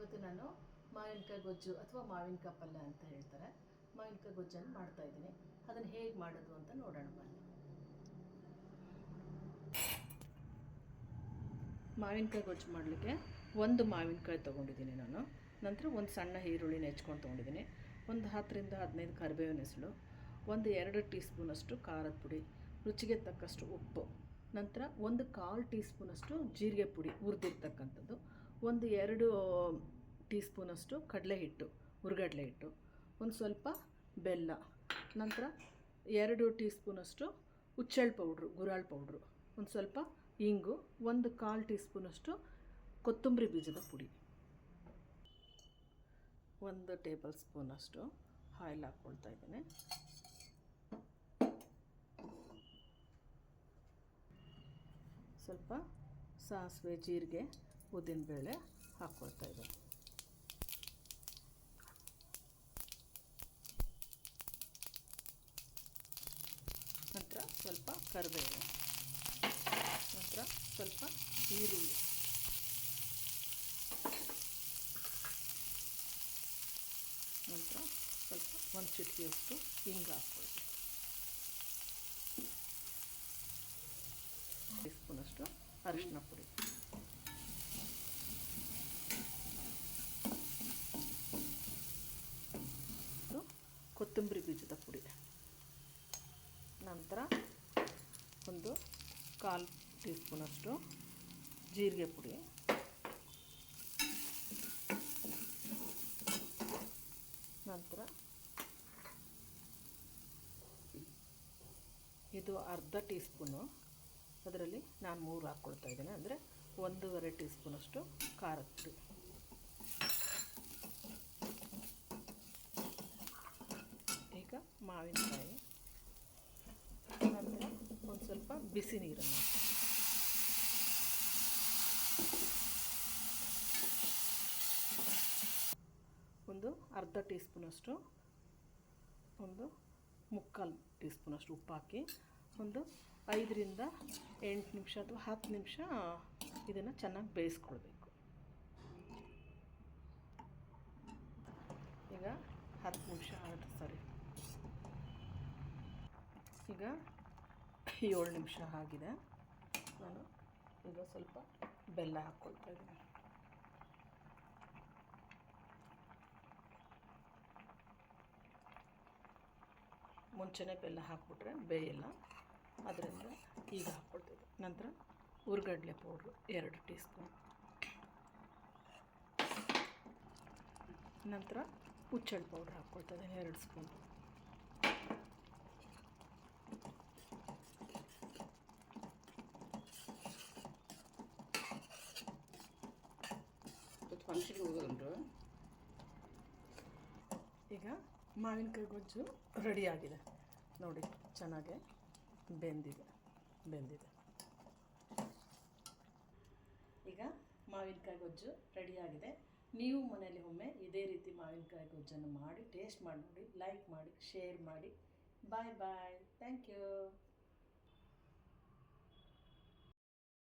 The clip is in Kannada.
ಇವತ್ತು ನಾನು ಮಾವಿನಕಾಯಿ ಗೊಜ್ಜು ಅಥವಾ ಮಾವಿನಕಾಯಿ ಪಲ್ಯ ಅಂತ ಹೇಳ್ತಾರೆ, ಮಾವಿನಕಾಯಿ ಗೊಜ್ಜನ್ನು ಮಾಡ್ತಾಯಿದ್ದೀನಿ. ಅದನ್ನು ಹೇಗೆ ಮಾಡೋದು ಅಂತ ನೋಡೋಣ ಬನ್ನಿ. ಮಾವಿನಕಾಯಿ ಗೊಜ್ಜು ಮಾಡಲಿಕ್ಕೆ ಒಂದು ಮಾವಿನಕಾಯಿ ತೊಗೊಂಡಿದ್ದೀನಿ ನಾನು. ನಂತರ ಒಂದು ಸಣ್ಣ ಈರುಳ್ಳಿನ ಹೆಚ್ಕೊಂಡು ತೊಗೊಂಡಿದ್ದೀನಿ. ಒಂದು 10ರಿಂದ 15 ಕರಿಬೇವಿನ ಹೆಸಳು, ಒಂದು 2 ಟೀ ಸ್ಪೂನಷ್ಟು ಖಾರದ ಪುಡಿ, ರುಚಿಗೆ ತಕ್ಕಷ್ಟು ಉಪ್ಪು, ನಂತರ ಒಂದು 1/4 ಟೀ ಸ್ಪೂನಷ್ಟು ಜೀರಿಗೆ ಪುಡಿ ಹುರಿದಿರ್ತಕ್ಕಂಥದ್ದು, ಒಂದು 2 ಟೀ ಸ್ಪೂನಷ್ಟು ಕಡಲೆ ಹಿಟ್ಟು, ಹುರ್ಗಡಲೆ ಹಿಟ್ಟು, ಒಂದು ಸ್ವಲ್ಪ ಬೆಲ್ಲ, ನಂತರ 2 ಟೀ ಸ್ಪೂನಷ್ಟು ಹುಚ್ಚೆಳ್ಳು ಪೌಡ್ರು, ಗುರಾಳ್ ಪೌಡ್ರು, ಒಂದು ಸ್ವಲ್ಪ ಇಂಗು, ಒಂದು 1/4 ಟೀ ಸ್ಪೂನಷ್ಟು ಕೊತ್ತಂಬರಿ ಬೀಜದ ಪುಡಿ, 1 ಟೇಬಲ್ ಸ್ಪೂನಷ್ಟು ಆಯಿಲ್ ಹಾಕ್ಕೊಳ್ತಾ ಇದ್ದೀನಿ. ಸ್ವಲ್ಪ ಸಾಸಿವೆ, ಜೀರಿಗೆ, ಉದ್ದಿನಬೇಳೆ ಹಾಕ್ಕೊಳ್ತಾ ಇದ್ದೀನಿ. ನಂತರ ಸ್ವಲ್ಪ ಕರಿಬೇವು, ನಂತರ ಸ್ವಲ್ಪ ಈರುಳ್ಳಿ, ನಂತರ ಸ್ವಲ್ಪ ಒಂದು ಚಿಟಿಕೆಯಷ್ಟು ಹಿಂಗೆ ಹಾಕ್ಕೊಳ್ತೀವಿ. ಟೀ ಸ್ಪೂನಷ್ಟು ಅರಿಶಿನ ಪುಡಿ, ಕೊತ್ತಂಬರಿ ಬೀಜದ ಪುಡಿ, ನಂತರ ಒಂದು 1/4 ಟೀ ಸ್ಪೂನಷ್ಟು ಜೀರಿಗೆ ಪುಡಿ, ನಂತರ ಇದು ಅರ್ಧ ಟೀ ಸ್ಪೂನು, ಅದರಲ್ಲಿ ನಾನು 3 ಹಾಕ್ಕೊಳ್ತಾ ಇದ್ದೀನಿ, ಅಂದರೆ 1.5 ಟೀ ಸ್ಪೂನಷ್ಟು ಖಾರದ ಪುಡಿ. ಈಗ ಮಾವಿನಕಾಯಿ, ನಂತರ ಒಂದು ಸ್ವಲ್ಪ ಬಿಸಿ ನೀರನ್ನು, ಒಂದು ಅರ್ಧ ಟೀ ಸ್ಪೂನಷ್ಟು, ಒಂದು 3/4 ಟೀ ಸ್ಪೂನಷ್ಟು ಉಪ್ಪು ಹಾಕಿ ಒಂದು 5ರಿಂದ 8 ನಿಮಿಷ ಅಥವಾ 10 ನಿಮಿಷ ಇದನ್ನು ಚೆನ್ನಾಗಿ ಬೇಯಿಸ್ಕೊಳ್ಬೇಕು. ಈಗ 10 ನಿಮಿಷ ಆಗುತ್ತೆ, ಸರಿ, ಈಗ 7 ನಿಮಿಷ ಆಗಿದೆ. ನಾನು ಈಗ ಸ್ವಲ್ಪ ಬೆಲ್ಲ ಹಾಕ್ಕೊಳ್ತಾ ಇದ್ದೀನಿ. ಮುಂಚೆನೇ ಬೆಲ್ಲ ಹಾಕ್ಬಿಟ್ರೆ ಬೇಯಲ್ಲ, ಅದರಿಂದ ಈಗ ಹಾಕ್ಕೊಳ್ತೀವಿ. ನಂತರ ಹುರ್ಗಡ್ಲೆ ಪೌಡ್ರು 2 ಟೀ ಸ್ಪೂನ್, ನಂತರ ಹುಚ್ಚೆಳ್ಳು ಪೌಡ್ರ್ ಹಾಕ್ಕೊಳ್ತಾ ಇದ್ದೀನಿ 2 ಸ್ಪೂನ್, ಈಗ ಮಾವಿನಕಾಯಿ ಗೊಜ್ಜು ರೆಡಿಯಾಗಿದೆ ನೋಡಿ, ಚೆನ್ನಾಗೆ ಬೆಂದಿದೆ. ಈಗ ಮಾವಿನಕಾಯಿ ಗೊಜ್ಜು ರೆಡಿಯಾಗಿದೆ. ನೀವು ಮನೆಯಲ್ಲಿ ಒಮ್ಮೆ ಇದೇ ರೀತಿ ಮಾವಿನಕಾಯಿ ಗೊಜ್ಜನ್ನು ಮಾಡಿ ಟೇಸ್ಟ್ ಮಾಡಿ ನೋಡಿ, ಲೈಕ್ ಮಾಡಿ, ಶೇರ್ ಮಾಡಿ. ಬಾಯ್ ಬಾಯ್, ಥ್ಯಾಂಕ್ ಯು.